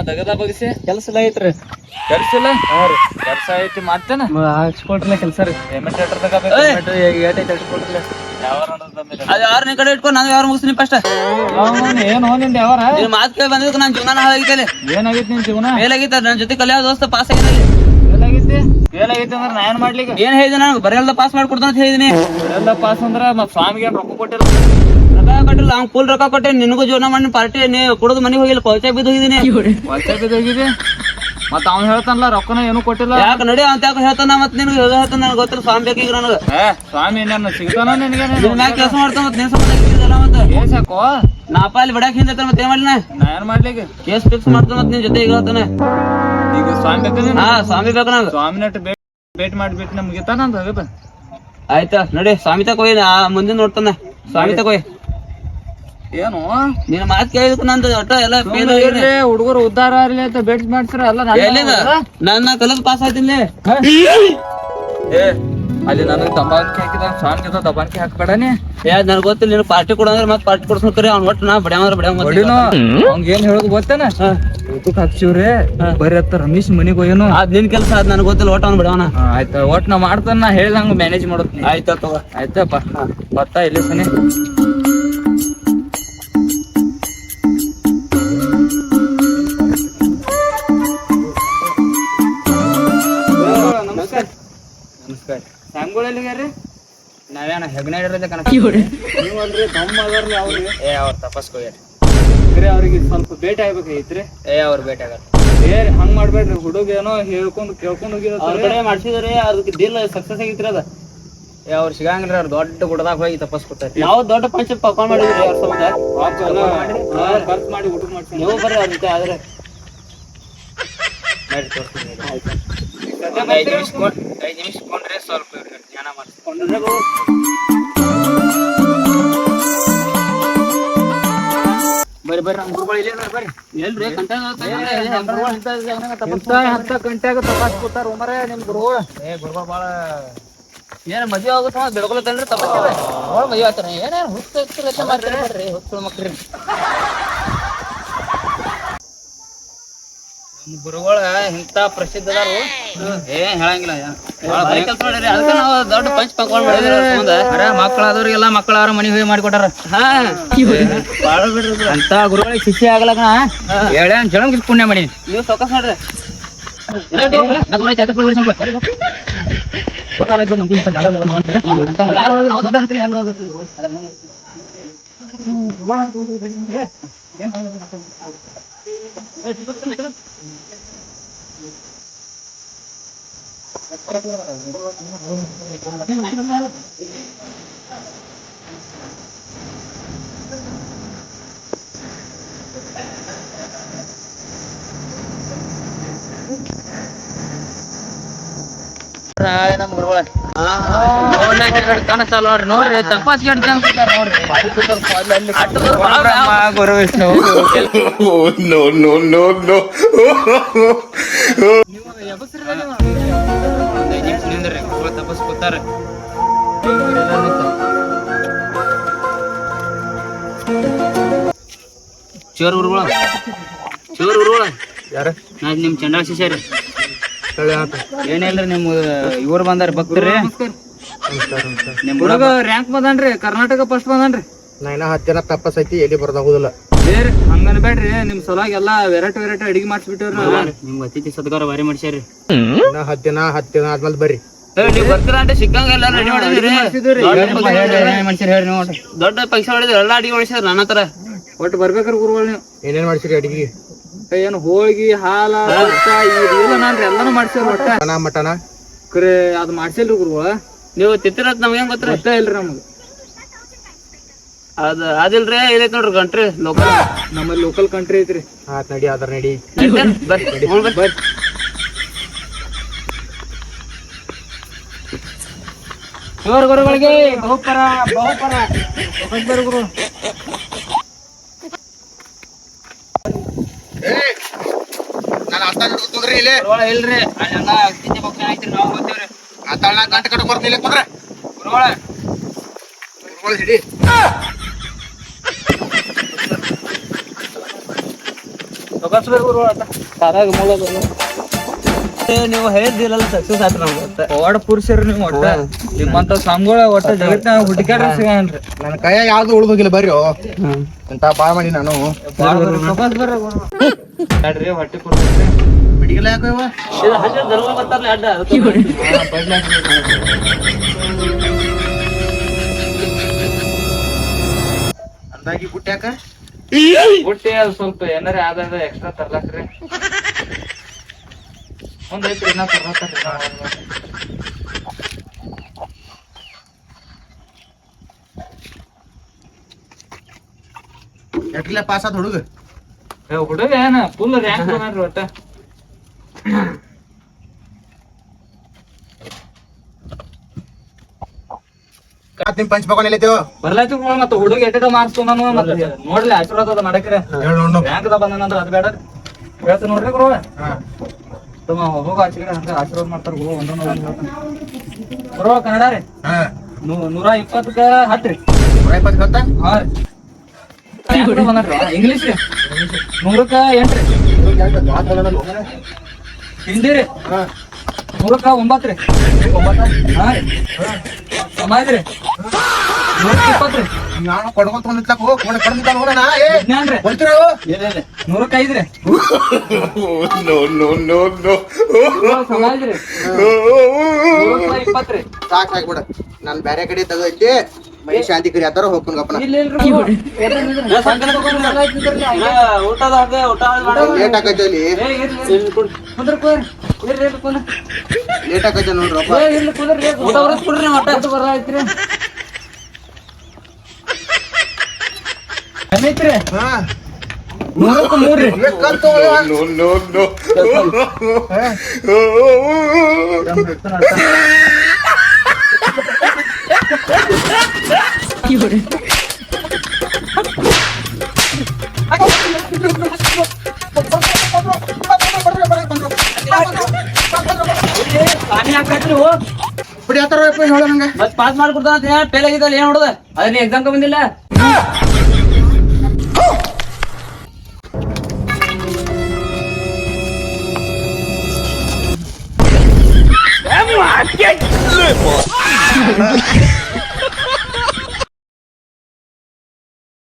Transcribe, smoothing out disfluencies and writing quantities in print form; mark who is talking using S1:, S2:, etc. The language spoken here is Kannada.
S1: ತಗದ ಬಗ್ಸಿ
S2: ಕೆಲಸ ಎಲ್ಲ ಐತ್ರಿ.
S1: ಕೆಲ್ಸ ಇಲ್ಲ ಕೆಲ್ಸ ಐತಿ ಮಾಡ್ತೇನ
S2: ಹಚ್ಕೊಟ್ರಲ್ಲ ಕೆಲಸ ರೀ.
S1: ಪೇಮೆಂಟ್ ಎಟ್ರ ತಗೋಬೇಕು
S3: ಅದು ಯಾರು ನಿನ್ ಕಡೆ ಇಟ್ಕೊಂಡು ನಾನು ಯಾರು ಮುಗಿಸ್ತೀನಿ ಫಸ್ಟ್.
S2: ಏನು ನಿಂದ ಯಾವಾರ
S3: ನಿನ್ ಮಾತು ಕೇಳಿ ಬಂದಿದ್ದಕ್ಕೆ ನನ್ನ ಜೀವನ ಹಾಳಾಗಿತ್ತಲ್ಲಿ.
S2: ಏನಾಗೈತಿ ನಿನ್ ಜೀವನ?
S3: ಮೇಲಾಗಿತ್ತ ನನ್ನ ಜೊತೆ ಕಲಿಯೋ ದೋಸ್ತ ಪಾಸ್ ಆಗಿದ್ದಲ್ಲಿ.
S2: ಏನಾಗೈತಿ ಏನಾಗೈತಿ ಅಂದ್ರೆ ನಾ ಏನ್ ಮಾಡ್ಲಿಕ್ಕೆ?
S3: ಏನ್ ಹೇಳಿದೆ ನಾನು ಬರೆಯಲ್ದ ಪಾಸ್ ಮಾಡ್ಕೊಡ್ತಾನ ಅಂತ ಹೇಳಿದೀನಿ.
S2: ಎಲ್ಲ ಪಾಸ್ ಅಂದ್ರ ಮತ್ ಸ್ವಾಮಿಗೆ ಏನ್ ರೊಕ್ಕ ಕೊಟ್ಟಿರ?
S3: ರೊಕ್ಕ ಕೊಟ್ಟಿಲ್ಲ, ಅವ್ನು ಫುಲ್ ರೊಕ್ಕ ಕೊಟ್ಟೆ. ನಿನಗೂ ಜೀವನ ಮಾಡಿ ಪಾರ್ಟಿ ನೀ ಕುಡಿದು ಮನೆಗೆ ಹೋಗಿಲ್ಲ, ಪೌಚ ಬಿದ್ದು ಹೋಗಿದ್ದೀನಿ.
S2: ವಚ ಬಿದ್ದೋಗಿದೆ. ಮತ್ತ ಅವ್ನು ಹೇಳ್ತಾನಲ್ಲ ರೊಕ್ಕನ ಏನು ಕೊಟ್ಟಿಲ್ಲ.
S3: ಯಾಕೆ ನಡಿ ಅಂತ ಯಾಕೆ ಹೇಳ್ತಾನ? ಮತ್ ನಿನ್ಗೆ ಹೇಳ್ತಾನ ನನಗೆ ಗೊತ್ತಿಲ್ಲ. ಸ್ವಾಮಿ ಬೇಕೀಗ ನನಗೆ.
S2: ಸ್ವಾಮಿ ಏನ ಸಿಗ್ತಾನ ನಿನಗೆ?
S3: ಕೆಲಸ ಮಾಡ್ತಾನ ಮತ್ತೆ ನೀನ್ ಸಂಬಂಧ ಮತ್ತೆ
S2: ಕೇಸಾಕೋ
S3: ನಾಪ ಅಲ್ಲಿ ಬಡಾಕ್ ಹಿಂದೆ ಮತ್ತೆ ಏನ್ ಮಾಡ್ಲಿನ?
S2: ನಾ ಏನ್ ಮಾಡ್ಲಿಕ್ಕೆ?
S3: ಕೇಸ್ ಫಿಕ್ಸ್ ಮಾಡ್ತಾನ ಮತ್ತೆ ನಿನ್ ಜೊತೆ ಈಗ ಹೇಳ್ತಾನೆ.
S2: ಈಗ ಸ್ವಾಮಿ ಬೇಕು?
S3: ಹಾ ಸ್ವಾಮಿ ಬೇಕು ನಂಗೆ.
S2: ಸ್ವಾಮಿನ ಭೇಟಿ ಮಾಡ್ಬಿಟ್ಟು ನಮ್ಗೆ ಮುಗಿತಾನ ಅಂತ ಹೋಗಪ್ಪ.
S3: ಆಯ್ತಾ ನಡಿ ಸ್ವಾಮಿ ತಕೋಯ್ ಮುಂದಿನ ನೋಡ್ತಾನೆ. ಸ್ವಾಮಿ ತಕೋಯ್.
S2: ಏನು
S3: ನಿನ್ನ ಮಾತು ಕೇಳಿದಕ್ಕೆ ನಂದು ಒಟ್ಟ ಎಲ್ಲ
S2: ಹುಡುಗರು ಉದ್ದಾರ ಆಗ್ಲಿ ಅಂತ ಭೇಟಿ ಮಾಡ್ತಾರ ಅಲ್ಲ.
S3: ನನ್ನ ಕಲದ್ ಪಾಸ್ ಆಯ್ತಿಲ್ಲ.
S2: ಅಲ್ಲಿ ನನಗೆ ದಬಾಣಿಕೆ ಹಾಕಿದ ಸ್ವಾಮಿ ದಬಾಣಿಕೆ ಹಾಕ್ಬೇಡನಿ.
S3: ನನ್ಗೆ ಗೊತ್ತಿಲ್ಲ. ನೀನು ಪಾರ್ಟಿ ಕೊಡಂದ್ರೆ ಮತ್ತೆ ಪಾರ್ಟಿ ಕೊಡ್ಸ್ಕೊರಿ. ಅವ್ನು ಒಟ್ಟು ನಾ ಬಡ್ಯಾವಂದ್ರೆ
S2: ಹೊಡಿನೋ. ಅವ್ನ್ಗ ಏನ್ ಹೇಳೋದು ಗೊತ್ತೇನ? ಊಟಕ್ ಹಾಕ್ಸಿವ್ರಿ ಬರೀ ಅತ್ತ ರಮೇಶ್ ಮನಿಗ್ ಹೋಯ್ಯನು.
S3: ಅದ್ ನಿನ್ ಕೆಲಸ ಅದ್ ನನಗೆ ಗೊತ್ತಿಲ್ಲ. ಒಟ್ಟು ಅವ್ನು ಬಡ್ಯಾವನ.
S2: ಆಯ್ತಾ ಒಟ್ ನಾ ಮಾಡ್ತಾನ. ನಾ ಹೇಳ್ದಂಗ ಮ್ಯಾನೇಜ್ ಮಾಡೋದ್.
S3: ಆಯ್ತಾ ತಗೋ.
S2: ಆಯ್ತಪ್ಪ ಬತ್ತಾ ಇಲ್ಲಿ ಸನಿ. ನಮಸ್ಕಾರ. ನಮಸ್ಕಾರ. ಸ್ವಾಮಿಗಳೆಲ್ಲಿಗಾರ್ರಿ?
S3: ನಾವೇನ ಹೆಗ್ನಾಡ್ ಇರೋದೇ ಕಣ.
S2: ನೀವಲ್ರಿ ತಮ್ಮ ಅದಾರ್ರಿ ಅವ್ರಿಗೆ.
S3: ಅವ್ರ ತಪಸ್ಕೋಯ
S2: ಅವ್ರಿಗೆ ಸ್ವಲ್ಪ ಭೇಟಿ ಆಗ್ಬೇಕೈತ್ರಿ.
S3: ಅವ್ರ ಭೇಟಿ ಆಗಲ್ಲ.
S2: ಹಂಗ್ ಮಾಡ್ಬೇಡ್ರಿ. ಹುಡುಗ ಏನೋ ಹೇಳ್ಕೊಂಡ್ ಕೇಳ್ಕೊಂಡ್
S3: ಅವ್ರ ಕಡೆ ಮಾಡ್ಸಿದ್ರಿ. ಅದಕ್ಕೆ ಡೀಲ್ ಸಕ್ಸಸ್ ಆಗಿತ್ರಿ ಅದ. ಅವ್ರು ಸಿಗಂಗಿಲ್ರಿ. ಅವ್ರು ದೊಡ್ಡ ಗುಡದಾಗ ಹೋಗಿ ತಪಸ್ ಕೊಡ್ತಾರೆ. ನಾವು ದೊಡ್ಡ ಪಂಚ ಪಕಾನ್ ಮಾಡಿದ್ರಿ ಅವ್ರ ಸಂಬಂಧ.
S2: ಖರ್ಚು ಮಾಡಿ ಊಟ ಮಾಡ್ತೀವಿ.
S3: ನೀವು ಬರ್ರಿ ಅವ್ರ ಜೊತೆ. ಆದ್ರೆ 5 ನಿಮಿಷ ಕೊಂಡ್ರೆ ಸ್ವಲ್ಪ ಜ್ಞಾನ ಮಾಡಿಸ್ಕೊಂಡ್ರೆ ಬರ್ರಿ ನಮ್ಮ ಗುರುಗಳು ಇಲ್ಲೇ ಬರ್ರಿ. ಎಲ್ರಿ
S2: ಹತ್ತ ಗಂಟೆಗ ತಪಾಸ್ ಕೂತಾರ ಉಮರೇ ನಿಮ್ ಗುರುಗಳು.
S3: ಗುರುಗಳು ಬಾಳ ಏನ್ ಮದ್ವೆ ಆಗುತ್ತೆ ಬೆಳ್ಕೊಳತ್ತಲ್ರಿ. ತಪಾಸ್ ಮದ್ವೆ ಆಗ್ತಾರ. ಏನೇನು ಹುಚ್ಚ ಮಾಡ್ರಿ ಹುಚ್ಚ ಮಕ್ರಿ. ನಮ್ ಗುರುಗಳ ಇಂತ ಪ್ರಸಿದ್ಧ ಅದಾರು. ಏನ್ ಹೇಳಂಗಿಲ್ಲ. ಕೆಲಸ ಮಾಡಿರಿ. ಅದಕ್ಕೆ ನಾವು ದೊಡ್ಡ ಪಂಚ ಪಕ್ವಾನ್ ಮಾಡಿದ್ರಿ.
S2: ಮಕ್ಕಳಾದವ್ರಿಗೆಲ್ಲ ಮಕ್ಕಳಾರ ಮನಿ ಹೋಗಿ ಮಾಡಿಕೊಟ್ಟಾರ.
S3: ಬಾಳ ಬಿಡ್ರಿ
S2: ಅಂತ ಗುರುಗಳಿಗೆ ಶಿಷ್ಯ ಆಗ್ಲಕ್ಕ ಹೇಳ ಜನ ಪುಣ್ಯ ಮಾಡಿ.
S3: ನೀವು ಸೊಕಸ್ ಮಾಡ್ರಿ.
S2: ನಮ್ ಗುರುಗಳ ಕಾಣಿಸ್ತಲ್ಲ ನೋಡ್ರಿ. ನೋಡ್ರಿ ತಪಾಸ್ ಗುರು ವಿಷ್ಣು.
S3: ತಪಸ್ ಕೂತಾರ. ಚೋರ್ ಗುರುಗಳ
S2: ಯಾರ?
S3: ನಾ ನಿಮ್ ಚಂಡಾಳ ಶಿಷ್ಯ ರೀ.
S2: ಏನಿಲ್ರಿ ನಿಮ್ ಇವ್ರು ಬಂದಾರ ಭಕ್ತರಿ. ನಿಮ್ ಹುಡುಗ ರ್ಯಾಂಕ್ ಬಂದನ್ರಿ. ಕರ್ನಾಟಕ ಫಸ್ಟ್ ಬಂದನ್ರಿ.
S4: ನಾ 10 ದಿನ ತಪ್ಪಸೈತಿ ಎಲ್ಲಿ ಬರ್ದಾಗುದಿಲ್ಲ.
S2: ಹಂಗನ್ ಬೇಡ್ರಿ. ನಿಮ್ ಸಲಾಗಿ ಎಲ್ಲಾ ವೆರೈಟಿ ಅಡಿಗೆ ಮಾಡಿಸ್ಬಿಟ್ಟವ್ರಿ.
S3: ನಿಮ್ ಅತಿಥಿ ಸತ್ಕಾರ ಭಾರಿ ಮಾಡ್ಸ್ಯಾರಿ.
S4: 10 ದಿನ ಆದ್ಮೇಲೆ ಬರ್ರಿ.
S3: ನೀವ್ ಬರ್ತೀರ ಅಂತ ಸಿಕ್ಕಂಗೆಲ್ಲ ರೆಡಿ ಮಾಡಿದ್ರಿ. ದೊಡ್ಡ ಪೈಸೆ ಮಾಡಿದ್ರಿ. ಎಲ್ಲಾ ಅಡಿಗೆ ಮಾಡಿಸಿದ್ರಿ ನನ್ನ ಹತ್ರ.
S2: ಒಟ್ಟು ಬರ್ಬೇಕ್ರಿ ಗುರುಗಳು ನೀವು.
S4: ಏನೇನ್ ಮಾಡ್ಸಿರಿ ಅಡಿಗೆ?
S2: ಏನು ಹೋಳ್ಗಿ ಹಾಲ ನಾನ್ರಿ ಎಲ್ಲಾನು ಮಾಡ್ಸೇವ್ರಿ. ಒಟ್ಟ
S4: ಮಟನ
S2: ಕರೆ ಅದ್ ಮಾಡ್ಸಿಲ್ರಿ ಗುರುಗಳ.
S3: ನೀವು ತಿತ್ತಿರತ್ ನಮ್ಗೇನ್ ಗೊತ್ತ
S2: ಇಲ್ರಿ ನಮ್ಗ.
S3: ಅದಿಲ್ರಿ ಇದೈತ್ ನೋಡ್ರಿ ಕಂಟ್ರಿ ಲೋಕಲ್.
S2: ನಮ್ಮಲ್ಲಿ ಲೋಕಲ್ ಕಂಟ್ರಿ ಐತ್ರಿ.
S4: ಆತ್ ನಡಿ ಅದ್ರ ನಡಿ.
S2: ಬರ್ರಿ. ಗುರುಗಳಿಗೆ ಬಹುಪರ ಗುರು.
S3: ಇಲ್ರಿ ಅಲ್ಲೆಲ್ಲ ಅತಿಥಿ ಭಕ್ಷಣ ಐತ್ರಿ. ನಾವು ಗೊತ್ತೇವ್ರಿ.
S4: ಗಂಟೆ ಕಡೆ ಬರ್ತಿಲ್ಲ ಕುಂದ್ರೆ
S3: ಗುರುಗಳ
S4: ಹಿಡಿ.
S3: ಕಾರಾಗ ಮೂಲದ ನೀವು ಹೇಳಿದಿರಲ್ಲ ಸಕ್ಸಸ್ ಆಯ್ತು ನಮ್ಗೆ
S2: ಪವಾಡ ಪುರುಷರು ನೀವು ಒಟ್ಟ ನಿಮ್ಮಂತ ಸಂಘಗಳ ಒಟ್ಟ ಜಗತ್ತಿನ ಹುಡುಕಾಡ್ರಿ ಸಿಗನ್ರಿ
S4: ನನ್ನ ಕೈಯಾಗ ಯಾವ್ದು ಉಳ್ದೋಗಿಲ್ಲ ಬರ್ರಿ ಎಂತ ಬಾಳ ಮಾಡಿ ನಾನು
S2: ಬ್ಯಾಡ್ರಿ ಹೊಟ್ಟೆ ಕೊಡ್ರಿ
S4: ಬಿಡಿಗಿಲ್ಲ ಯಾಕೋ ಇವ
S3: ಇದು ಹಂಗೆ ಧರ್ಮ ಬರ್ತಾರಲ್ಲ ಅಡ್ಡ ಅದಕ್ಕೆ
S4: ಅಂದಾಗಿ ಬುಟ್ಟ್ಯಾಕ
S2: ಬುಟ್ಟಿ ಅದು ಸ್ವಲ್ಪ ಏನಾರ ಆದಾಗ ಎಕ್ಸ್ಟ್ರಾ ತರ್ಲಾಕ್ರಿ ಮುಂದೈತ್ರಿ ಇನ್ನ ತರ್ಲಾತಾರ್ರಿ
S4: ಎಟ್ಲೆ ಪಾಸ್ ಆದ ಹುಡುಗ
S2: ಹುಡುಗ ಏನ ಫುಲ್ ರ್ಯಾಂಕ್ ಬಂದ್ರಿ ಒಟ್ಟ
S4: ನಿಮ್ ಪಂಚ್ ಪಕೊಂಡ್ ಎಲ್ಲೈತೇವ
S2: ಬರ್ಲಾಯ್ತು ಮತ್ತ ಹುಡುಗ ಎಟ್ಟ ಮಾರ್ಕ್ಸ್ ನಾನು ಮತ್ತೆ ನೋಡ್ಲಿ ಆಶೀರ್ವಾದ ಅದ ಮಾಡಕ್ರೆ ರ್ಯಾಂಕ್ ದ ಬಂದನಂದ್ರ ಅದ್ ಬೇಡ ಹೇಳ್ತ ನೋಡ್ರಿ ಗುರು ತಮ್ಮ ಹೋಗ ಆಚೆಗಡೆ ಹಂಗ ಆಶೀರ್ವಾದ ಮಾಡ್ತಾರ ಗುರು ಒಂದೊಂದು ಗುರು ಕನ್ನಡ ರೀ 120ಕ್ಕ 10 ರೀ
S4: 120
S2: ಹಾ ರೀ ಬಂದ್ರಿ ಇಂಗ್ಲೀಷ್ ರೀ 100ಕ್ಕ 8 ರೀ ಹಿಂದಿ ರೀ 100ಕ್ಕ 9 ರೀ ಹಾ ರೀ ಸಮಾಜ ರೀ 120 ರೀ
S4: ನಾನು ಕೊಡ್ಕೊಂತ ಬಂದಿತ್ಲಕ ಕೊಡ್ತಿದ್ದ ನೋಡಣ
S2: ವಿಜ್ಞಾನ ರೀ
S4: ಕೊಡ್ತಿರೋ
S2: 100ಕ್ಕ 5 ರೀ ಸಮಾಜ ರೀ 100ಕ್ಕ 20 ರೀ
S4: ಸಾಕ್ ಬಿಡ ನಾನ್ ಬ್ಯಾರೆ ಕಡೆ ತಗೋಯ್ತಿ ಮೈ ಶಾಂತಿ ಕರಿ ಆತರ ಹೋಗ್ಕೊಂಡ್ ಗಪ್ಪನ
S3: ಊಟದ ಊಟ
S4: ಲೇಟ್ ಆಕೈತಿ ಅಲ್ಲಿ ಲೇಟ್ ಆಕೈತಿ ನೋಡ್ರಪ್ಪ
S3: ಊಟ ಬರಸ್ಕೊಡ್ರಿ ಒಟ್ಟ ಬರೈತ್ರಿ
S2: ಏನೈತ್ರಿ
S4: ಹಾ
S2: 100ಕ್ಕ 3 ರೀ
S4: ಬೇಕಂತ
S3: ಪಾನಿ ಹಾಕ್ರಿ ನೀವು
S4: ಬಿಡಿ ಆತರ ಹೇಳ ನಂಗೆ
S3: ಮತ್ ಪಾಸ್ ಮಾಡ್ಕೊಡ್ತಾನ ಅಂತ ಹೇಳಿ ಫೇಲ್ ಆಗಿದ್ದಲ್ಲ ಏನ್ ನೋಡುದ ಅದನ್ನ ಎಕ್ಸಾಮ್ ಬಂದಿಲ್ಲ